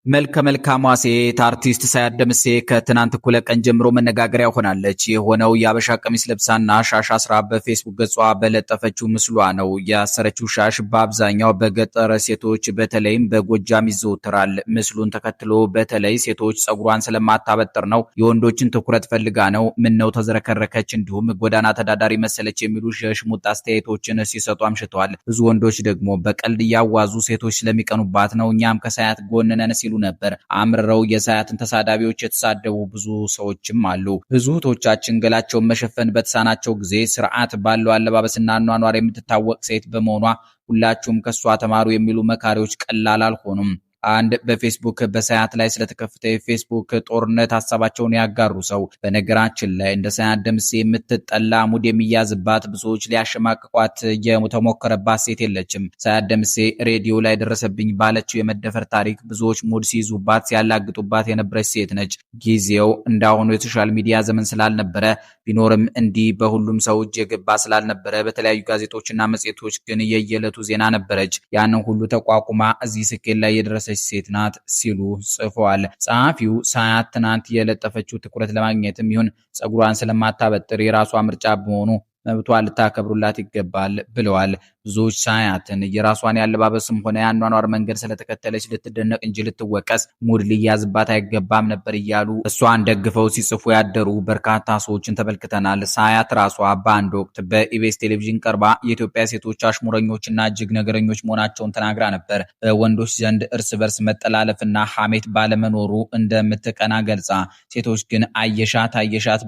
መልከ መልካሟ ሴት አርቲስት ሳያት ደምሴ ከትናንት እኩለ ቀን ጀምሮ መነጋገሪያ ሆናለች። የሆነው የአበሻ ቀሚስ ለብሳና ሻሽ አስራ በፌስቡክ ገጿ በለጠፈችው ምስሏ ነው። ያሰረችው ሻሽ በአብዛኛው በገጠር ሴቶች በተለይም በጎጃም ይዘወትራል። ምስሉን ተከትሎ በተለይ ሴቶች ጸጉሯን ስለማታበጥር ነው፣ የወንዶችን ትኩረት ፈልጋ ነው፣ ምን ነው ተዝረከረከች፣ እንዲሁም ጎዳና ተዳዳሪ መሰለች የሚሉ የሽሙጥ አስተያየቶችን ሲሰጡ አምሽተዋል። ብዙ ወንዶች ደግሞ በቀልድ እያዋዙ ሴቶች ስለሚቀኑባት ነው እኛም ከሳያት ጎን ነን ሲሉ ነበር። አምርረው የሳያትን ተሳዳቢዎች የተሳደቡ ብዙ ሰዎችም አሉ። ብዙ እህቶቻችን ገላቸውን መሸፈን በተሳናቸው ጊዜ ስርዓት ባለው አለባበስና አኗኗር የምትታወቅ ሴት በመሆኗ ሁላችሁም ከሷ ተማሩ የሚሉ መካሪዎች ቀላል አልሆኑም። አንድ በፌስቡክ በሳያት ላይ ስለተከፈተ የፌስቡክ ጦርነት ሐሳባቸውን ያጋሩ ሰው በነገራችን ላይ እንደ ሳያት ደምሴ የምትጠላ ሙድ የሚያዝባት ብዙዎች ሊያሸማቅቋት የተሞከረባት ሴት የለችም። ሳያት ደምሴ ሬዲዮ ላይ ደረሰብኝ ባለችው የመደፈር ታሪክ ብዙዎች ሙድ ሲይዙባት ሲያላግጡባት የነበረች ሴት ነች። ጊዜው እንዳሁኑ የሶሻል ሚዲያ ዘመን ስላልነበረ ቢኖርም እንዲህ በሁሉም ሰው እጅ የገባ ስላልነበረ በተለያዩ ጋዜጦችና መጽሔቶች ግን የየዕለቱ ዜና ነበረች። ያንን ሁሉ ተቋቁማ እዚህ ስኬት ላይ የደረሰች ሴት ናት ሲሉ ጽፈዋል። ጸሐፊው ሳያት ትናንት የለጠፈችው ትኩረት ለማግኘትም ይሁን ጸጉሯን ስለማታበጥር የራሷ ምርጫ በመሆኑ መብቷ ልታከብሩላት ይገባል ብለዋል። ብዙዎች ሳያትን የራሷን ያለባበስም ሆነ ያኗኗር መንገድ ስለተከተለች ልትደነቅ እንጂ ልትወቀስ ሙድ ሊያዝባት አይገባም ነበር እያሉ እሷን ደግፈው ሲጽፉ ያደሩ በርካታ ሰዎችን ተመልክተናል። ሳያት ራሷ በአንድ ወቅት በኢቢኤስ ቴሌቪዥን ቀርባ የኢትዮጵያ ሴቶች አሽሙረኞችና እጅግ ነገረኞች መሆናቸውን ተናግራ ነበር። በወንዶች ዘንድ እርስ በርስ መጠላለፍና ሐሜት ባለመኖሩ እንደምትቀና ገልጻ ሴቶች ግን አየሻት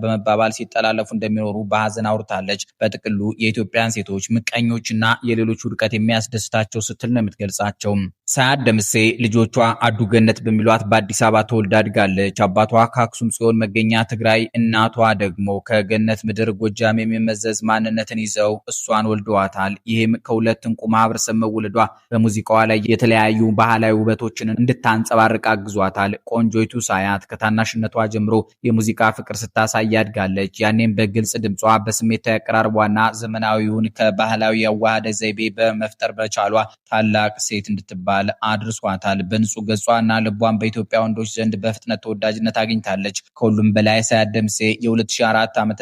በመባባል ሲጠላለፉ እንደሚኖሩ በሐዘን አውርታለች። በጥቅሉ የኢትዮጵያን ሴቶች ምቀኞችና የሌሎች ውድቀት የሚያስደስታቸው ስትል ነው የምትገልጻቸው። ሳያት ደምሴ ልጆቿ አዱገነት በሚሏት በአዲስ አበባ ተወልዳ አድጋለች። አባቷ ከአክሱም ጽዮን መገኛ ትግራይ፣ እናቷ ደግሞ ከገነት ምድር ጎጃም የሚመዘዝ ማንነትን ይዘው እሷን ወልደዋታል። ይህም ከሁለት እንቁ ማህበረሰብ መወለዷ በሙዚቃዋ ላይ የተለያዩ ባህላዊ ውበቶችን እንድታንጸባርቅ አግዟታል። ቆንጆይቱ ሳያት ከታናሽነቷ ጀምሮ የሙዚቃ ፍቅር ስታሳይ ያድጋለች። ያኔም በግልጽ ድምጿ በስሜታዊ አቀራረቧና ዘመናዊውን ከባህላዊ ያዋሃደ ዘይቤ በመፍጠር በቻሏ ታላቅ ሴት እንድትባል አድርሷታል። በንጹህ ገጿና ልቧን በኢትዮጵያ ወንዶች ዘንድ በፍጥነት ተወዳጅነት አግኝታለች። ከሁሉም በላይ ሳያት ደምሴ የ2004 ዓ.ም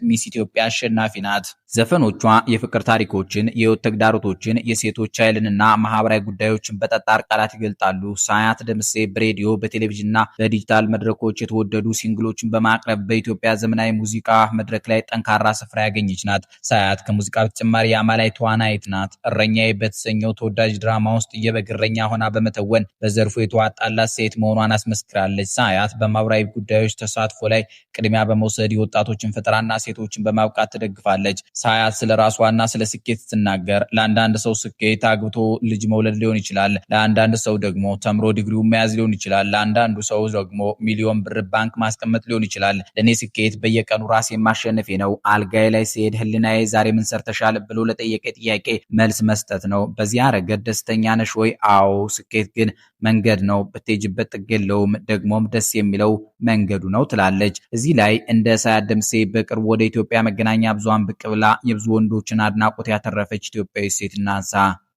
ሚስ ኢትዮጵያ አሸናፊ ናት። ዘፈኖቿ የፍቅር ታሪኮችን፣ የህይወት ተግዳሮቶችን፣ የሴቶች ኃይልንና ማህበራዊ ጉዳዮችን በጠጣር ቃላት ይገልጣሉ። ሳያት ደምሴ በሬዲዮ በቴሌቪዥንና በዲጂታል መድረኮች የተወደዱ ሲንግሎችን በማቅረብ በኢትዮጵያ ዘመናዊ ሙዚቃ መድረክ ላይ ጠንካራ ስፍራ ያገኘች ናት። ሳያት ከሙዚቃ በተጨማሪ የአማላይ ተዋናይት ናት። እረኛዬ በተሰኘው ተወዳጅ ድራማ ውስጥ የበግ እረኛ ሆና በመተወን በዘርፉ የተዋጣላት ሴት መሆኗን አስመስክራለች። ሳያት በማህበራዊ ጉዳዮች ተሳትፎ ላይ ቅድሚያ በመውሰድ የወጣቶችን ፈጠራና ሴቶችን በማብቃት ትደግፋለች። ሳያት ስለ ራሷና ስለ ስኬት ስትናገር ለአንዳንድ ሰው ስኬት አግብቶ ልጅ መውለድ ሊሆን ይችላል። ለአንዳንድ ሰው ደግሞ ተምሮ ዲግሪውን መያዝ ሊሆን ይችላል። ለአንዳንዱ ሰው ደግሞ ሚሊዮን ብር ባንክ ማስቀመጥ ሊሆን ይችላል። ለእኔ ስኬት በየቀኑ ራሴን ማሸነፌ ነው። አልጋዬ ላይ ስሄድ ህሊናዬ ዛሬ ምን ሰርተሻል ብሎ ለጠየቀ ጥያቄ መልስ መስጠት ነው። በዚያ ረገድ ደስተኛ ነሽ ወይ? አዎ። ስኬት ግን መንገድ ነው፣ ብትሄጂበት ጥግ የለውም፣ ደግሞም ደስ የሚለው መንገዱ ነው ትላለች። እዚህ ላይ እንደ ሳያት ደምሴ በቅርቡ ወደ ኢትዮጵያ መገናኛ ብዙሃን ብቅ ብላ የብዙ ወንዶችን አድናቆት ያተረፈች ኢትዮጵያዊ ሴት እናንሳ።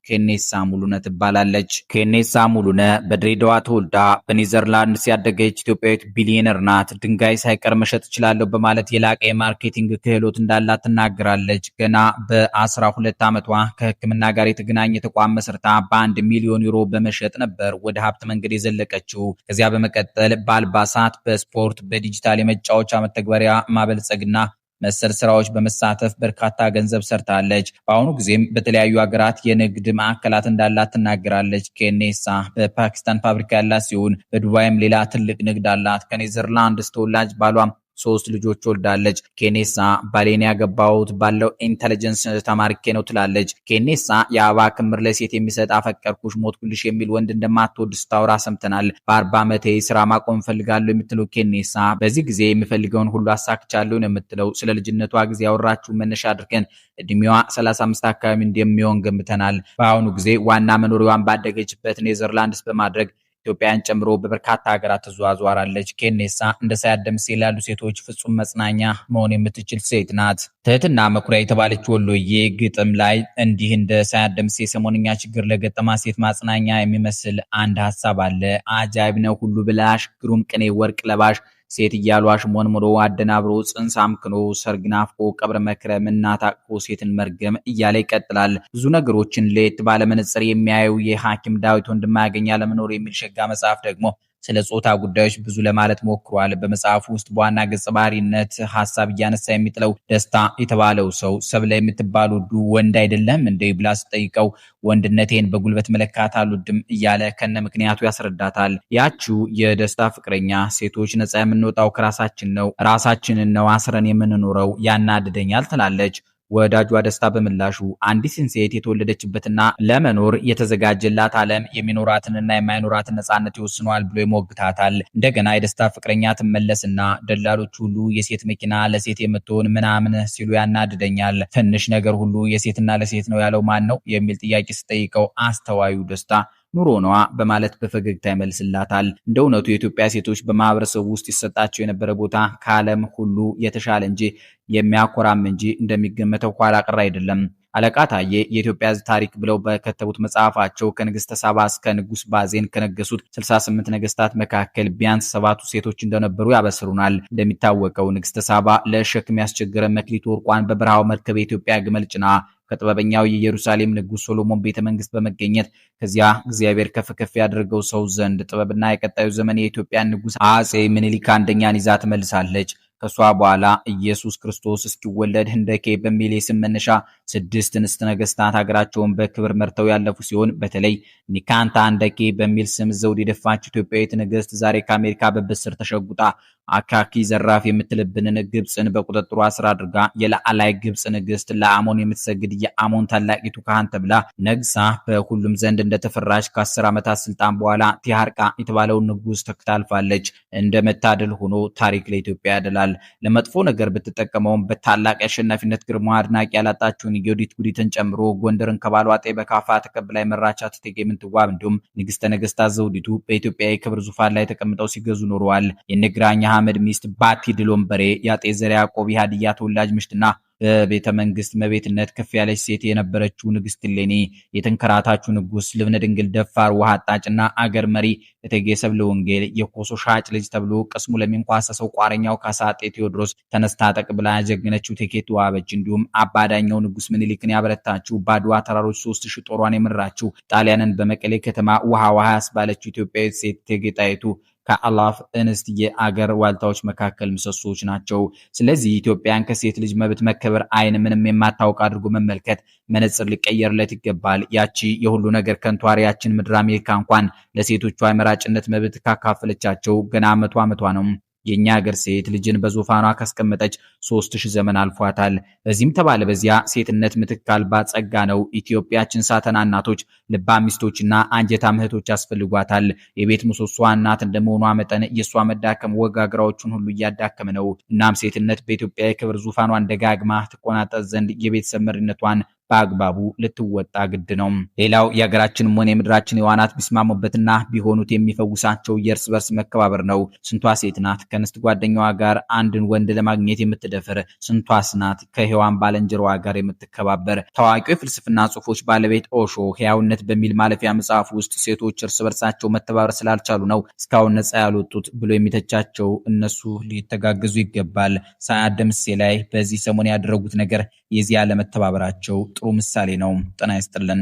ኬኔሳ ሙሉነ ትባላለች። ኬኔሳ ሙሉነ በድሬዳዋ ተወልዳ በኔዘርላንድስ ያደገች ኢትዮጵያዊት ቢሊዮነር ናት። ድንጋይ ሳይቀር መሸጥ እችላለሁ በማለት የላቀ የማርኬቲንግ ክህሎት እንዳላት ትናገራለች። ገና በ12 ዓመቷ ከሕክምና ጋር የተገናኘ ተቋም መስርታ በ1 ሚሊዮን ዩሮ በመሸጥ ነበር ወደ ሀብት መንገድ የዘለቀችው። ከዚያ በመቀጠል በአልባሳት፣ በስፖርት፣ በዲጂታል የመጫወቻ መተግበሪያ ማበልጸግና መሰል ስራዎች በመሳተፍ በርካታ ገንዘብ ሰርታለች። በአሁኑ ጊዜም በተለያዩ ሀገራት የንግድ ማዕከላት እንዳላት ትናገራለች። ኬኔሳ በፓኪስታን ፋብሪካ ያላት ሲሆን በዱባይም ሌላ ትልቅ ንግድ አላት። ከኔዘርላንድስ ተወላጅ ባሏም 3 ልጆች ወልዳለች። ኬኔሳ ባሌን ያገባሁት ባለው ኢንተለጀንስ ተማርኬ ነው ትላለች። ኬኔሳ የአበባ ክምር ለሴት የሚሰጥ አፈቀርኩሽ ሞትኩልሽ የሚል ወንድ እንደማትወድ ስታወራ ሰምተናል። በ40 ዓመቴ ስራ ማቆም ፈልጋለሁ የምትለው ኬኔሳ በዚህ ጊዜ የሚፈልገውን ሁሉ አሳክቻለሁ ነው የምትለው። ስለ ልጅነቷ ጊዜ ያወራችው መነሻ አድርገን እድሜዋ 35 አካባቢ እንደሚሆን ገምተናል። በአሁኑ ጊዜ ዋና መኖሪያዋን ባደገችበት ኔዘርላንድስ በማድረግ ኢትዮጵያን ጨምሮ በበርካታ ሀገራት ተዘዋውራለች። ኬኔሳ እንደ ሳያት ደምሴ ላሉ ሴቶች ፍጹም መጽናኛ መሆን የምትችል ሴት ናት። ትህትና መኩሪያ የተባለች ወሎዬ ግጥም ላይ እንዲህ እንደ ሳያት ደምሴ ሰሞንኛ ችግር ለገጠማ ሴት ማጽናኛ የሚመስል አንድ ሀሳብ አለ። አጃይብ ነው ሁሉ ብላሽ ግሩም ቅኔ ወርቅ ለባሽ ሴት እያሉ አሽሞንሙኖ አደናብሮ ጽንስ አምክኖ ሰርግ ናፍቆ ቀብረ መክረም እናት አቅፎ ሴትን መርገም እያለ ይቀጥላል። ብዙ ነገሮችን ለየት ባለ መነጽር የሚያየው የሐኪም ዳዊት ወንድማገኝ ያለመኖር የሚል ሸጋ መጽሐፍ ደግሞ ስለ ጾታ ጉዳዮች ብዙ ለማለት ሞክሯል። በመጽሐፉ ውስጥ በዋና ገጸ ባህሪነት ሐሳብ እያነሳ የሚጥለው ደስታ የተባለው ሰው ሰብለ የምትባል ውዱ ወንድ አይደለም እንደ ብላ ስጠይቀው ወንድነቴን በጉልበት መለካት አልወድም እያለ ከነ ምክንያቱ ያስረዳታል። ያቺው የደስታ ፍቅረኛ ሴቶች ነፃ የምንወጣው ከራሳችን ነው፣ ራሳችንን ነው አስረን የምንኖረው ያናድደኛል ትላለች። ወዳጇ ደስታ በምላሹ አንዲትን ሴት የተወለደችበትና ለመኖር የተዘጋጀላት ዓለም የሚኖራትንና የማይኖራትን ነፃነት ይወስነዋል ብሎ ይሞግታታል። እንደገና የደስታ ፍቅረኛ ትመለስና ደላሎች ሁሉ የሴት መኪና ለሴት የምትሆን ምናምን ሲሉ ያናድደኛል። ትንሽ ነገር ሁሉ የሴትና ለሴት ነው ያለው ማን ነው የሚል ጥያቄ ስጠይቀው አስተዋዩ ደስታ ኑሮ ነዋ በማለት በፈገግታ ይመልስላታል። እንደ እውነቱ የኢትዮጵያ ሴቶች በማህበረሰቡ ውስጥ ይሰጣቸው የነበረ ቦታ ከዓለም ሁሉ የተሻለ እንጂ የሚያኮራም እንጂ እንደሚገመተው ኋላ ቀር አይደለም። አለቃ ታዬ የኢትዮጵያ ታሪክ ብለው በከተቡት መጽሐፋቸው ከንግስተ ሳባ እስከ ንጉስ ባዜን ከነገሱት 68 ነገስታት መካከል ቢያንስ 7ቱ ሴቶች እንደነበሩ ያበስሩናል። እንደሚታወቀው ንግስተ ሳባ ለሸክም ያስቸገረ መክሊት ወርቋን በበረሃው መርከብ የኢትዮጵያ ግመል ጭና ከጥበበኛው የኢየሩሳሌም ንጉስ ሶሎሞን ቤተመንግስት በመገኘት ከዚያ እግዚአብሔር ከፍ ከፍ ያደረገው ሰው ዘንድ ጥበብና የቀጣዩ ዘመን የኢትዮጵያ ንጉስ አጼ ምኒልክ አንደኛን ይዛ ትመልሳለች። ከሷ በኋላ ኢየሱስ ክርስቶስ እስኪወለድ ህንደኬ በሚል የስም መነሻ 6 እንስት ነገስታት ሀገራቸውን በክብር መርተው ያለፉ ሲሆን በተለይ ኒካንታ ህንደኬ በሚል ስም ዘውድ የደፋች ኢትዮጵያዊት ንግስት ዛሬ ከአሜሪካ በብስር ተሸጉጣ አካኪ ዘራፍ የምትልብንን ግብፅን በቁጥጥሯ ስር አድርጋ የላዕላይ ግብፅ ንግስት ለአሞን የምትሰግድ የአሞን ታላቂቱ ካህን ተብላ ነግሳ በሁሉም ዘንድ እንደተፈራች ከ10 ዓመታት ስልጣን በኋላ ቲሃርቃ የተባለውን ንጉስ ተክታልፋለች። እንደመታደል ሆኖ ታሪክ ለኢትዮጵያ ያደላል። ለመጥፎ ነገር ብትጠቀመውም በታላቅ የአሸናፊነት ግርማ አድናቂ ያላጣችውን ዮዲት ጉዲትን ጨምሮ ጎንደርን ከባሏ ጤ በካፋ ተቀብላ የመራቻት እቴጌ ምንትዋብ እንዲሁም ንግስተ ነገስታት ዘውዲቱ በኢትዮጵያ የክብር ዙፋን ላይ ተቀምጠው ሲገዙ ኖረዋል። የነግራኛ አህመድ ሚስት ባቲ ድሎምበሬ የአጤ ዘርዓ ያዕቆብ የሃዲያ ተወላጅ ምሽትና በቤተ መንግስት መቤትነት ከፍ ያለች ሴት የነበረችው ንግስት እሌኒ የተንከራታችው ንጉስ ልብነ ድንግል ደፋር ውሃ አጣጭና አገር መሪ እቴጌ ሰብለ ወንጌል የኮሶ ሻጭ ልጅ ተብሎ ቅስሙ ለሚንኳሰሰው ቋረኛው ካሳ አጤ ቴዎድሮስ ተነስታ ጠቅብላ ያጀግነችው እቴጌ ተዋበች እንዲሁም አባዳኛው ንጉስ ምኒልክን ያበረታችው ባድዋ ተራሮች 3000 ጦሯን የመራችው ጣሊያንን በመቀሌ ከተማ ውሃ ያስባለችው ኢትዮጵያዊት ሴት እቴጌ ጣይቱ ከአላፍ እንስት የአገር ዋልታዎች መካከል ምሰሶች ናቸው። ስለዚህ ኢትዮጵያን ከሴት ልጅ መብት መከበር አይን ምንም የማታውቅ አድርጎ መመልከት መነጽር ሊቀየርለት ይገባል። ያቺ የሁሉ ነገር ከንቷሪያችን ምድር አሜሪካ እንኳን ለሴቶቿ የመራጭነት መብት ካካፈለቻቸው ገና ዓመቷ ነው። የኛ ሀገር ሴት ልጅን በዙፋኗ ካስቀመጠች 3000 ዘመን አልፏታል። በዚህም ተባለ በዚያ ሴትነት ምትክ አልባ ጸጋ ነው። ኢትዮጵያችን ሳተና እናቶች፣ ልባ ሚስቶችና አንጀታ እህቶች ያስፈልጓታል። የቤት ምሰሷ እናት እንደመሆኗ መጠን የሷ መዳከም ወጋግራዎቹን ሁሉ እያዳከመ ነው። እናም ሴትነት በኢትዮጵያ የክብር ዙፋኗን ደጋግማ ትቆናጠጥ ዘንድ የቤተሰብ መሪነቷን በአግባቡ ልትወጣ ግድ ነው። ሌላው የሀገራችንም ሆነ የምድራችን የዋናት ቢስማሙበትና ቢሆኑት የሚፈውሳቸው የእርስ በርስ መከባበር ነው። ስንቷ ሴት ናት ከንስት ጓደኛዋ ጋር አንድን ወንድ ለማግኘት የምትደፍር? ስንቷስ ናት ከሔዋን ባልንጀራዋ ጋር የምትከባበር? ታዋቂው የፍልስፍና ጽሑፎች ባለቤት ኦሾ ሕያውነት በሚል ማለፊያ መጽሐፍ ውስጥ ሴቶች እርስ በርሳቸው መተባበር ስላልቻሉ ነው እስካሁን ነፃ ያልወጡት ብሎ የሚተቻቸው እነሱ ሊተጋገዙ ይገባል። ሳያት ደምሴ ላይ በዚህ ሰሞን ያደረጉት ነገር የዚያ ለመተባበራቸው ጥሩ ምሳሌ ነው። ጤና ይስጥልን።